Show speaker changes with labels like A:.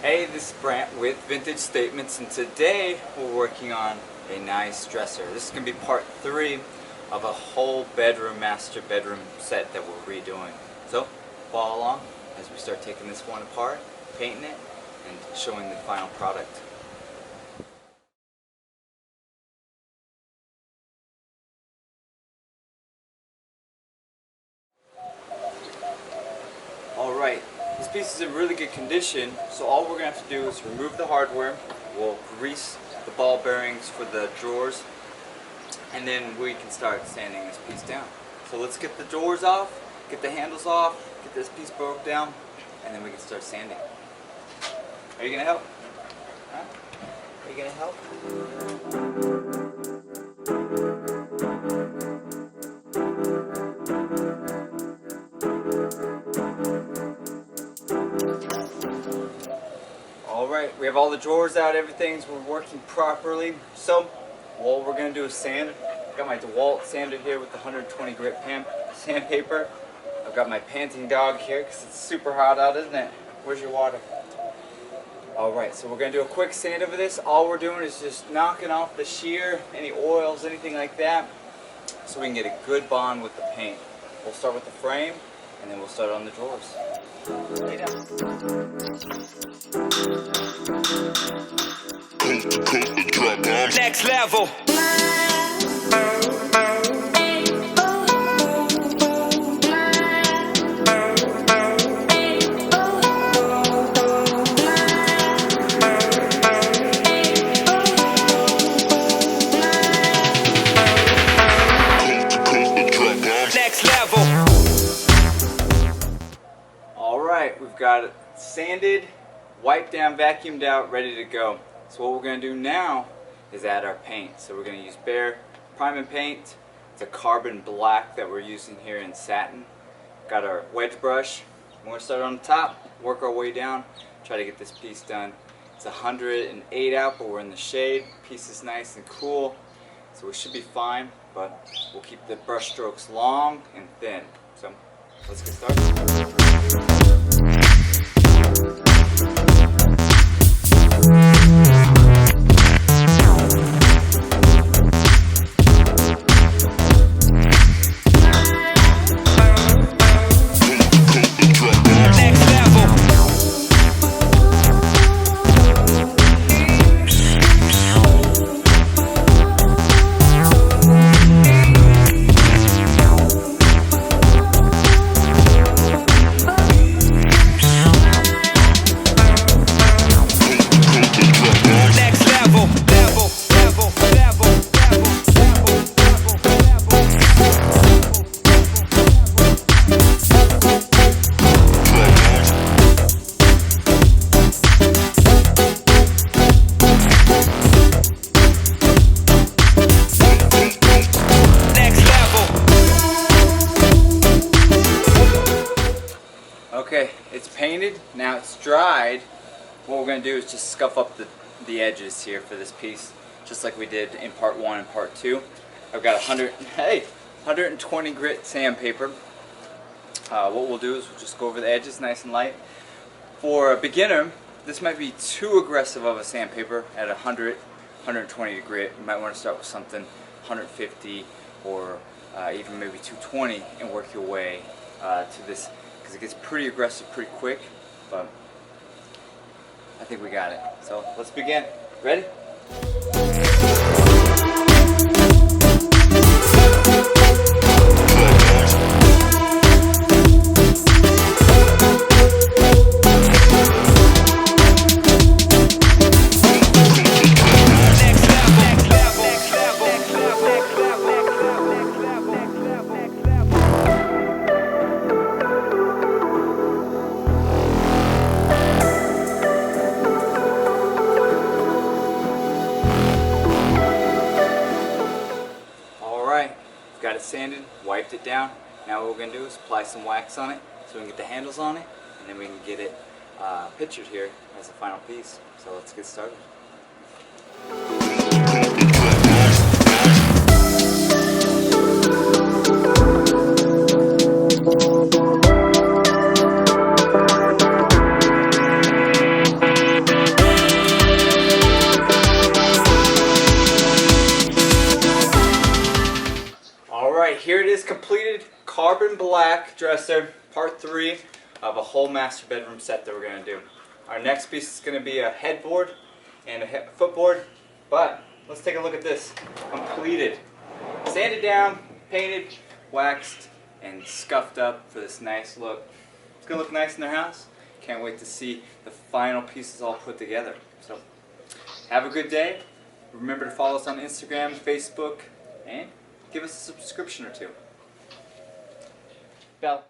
A: Hey, this is Brant with Vintage Statements, and today we're working on a nice dresser. This is going to be part 3 of a whole master bedroom set that we're redoing. So follow along as we start taking this one apart, painting it, and showing the final product. Alright, this piece is in really good condition, so all we're going to have to do is remove the hardware. We'll grease the ball bearings for the drawers, and then we can start sanding this piece down. So let's get the drawers off, get the handles off, get this piece broke down, and then we can start sanding. Are you going to help? Huh? Are you going to help? Alright, we have all the drawers out, everything's working properly. So, what we're going to do is sand. I've got my Dewalt Sander here with the 120 grit sandpaper. I've got my panting dog here because it's super hot out, isn't it? Where's your water? Alright, so we're going to do a quick sand over this. All we're doing is just knocking off the shear, any oils, anything like that, so we can get a good bond with the paint. We'll start with the frame, and then we'll start on the drawers.
B: Next level. Next level.
A: Alright, we've got it sanded, wiped down, vacuumed out, ready to go. So what we're going to do now is add our paint. So we're going to use Behr Prime and Paint. It's a carbon black that we're using here in satin. Got our wedge brush. We're going to start on the top, work our way down, try to get this piece done. It's 108 out, but we're in the shade. Piece is nice and cool, so we should be fine, but we'll keep the brush strokes long and thin. So let's get started. Okay, it's painted, now it's dried. What we're going to do is just scuff up the edges here for this piece, just like we did in part 1 and part 2. I've got 120 grit sandpaper. What we'll do is we'll just go over the edges nice and light. For a beginner, this might be too aggressive of a sandpaper at 120 grit. You might want to start with something 150 or even maybe 220 and work your way to this, because it gets pretty aggressive pretty quick, but I think we got it. So let's begin. Ready? Got it sanded, wiped it down. Now what we're going to do is apply some wax on it so we can get the handles on it, and then we can get it pictured here as a final piece. So let's get started. wood and black dresser, part 3 of a whole master bedroom set that we're going to do. Our next piece is going to be a headboard and a footboard, but let's take a look at this. Completed. Sanded down, painted, waxed, and scuffed up for this nice look. It's going to look nice in their house. Can't wait to see the final pieces all put together. So, have a good day. Remember to follow us on Instagram, Facebook, and give us a subscription or two. Bell.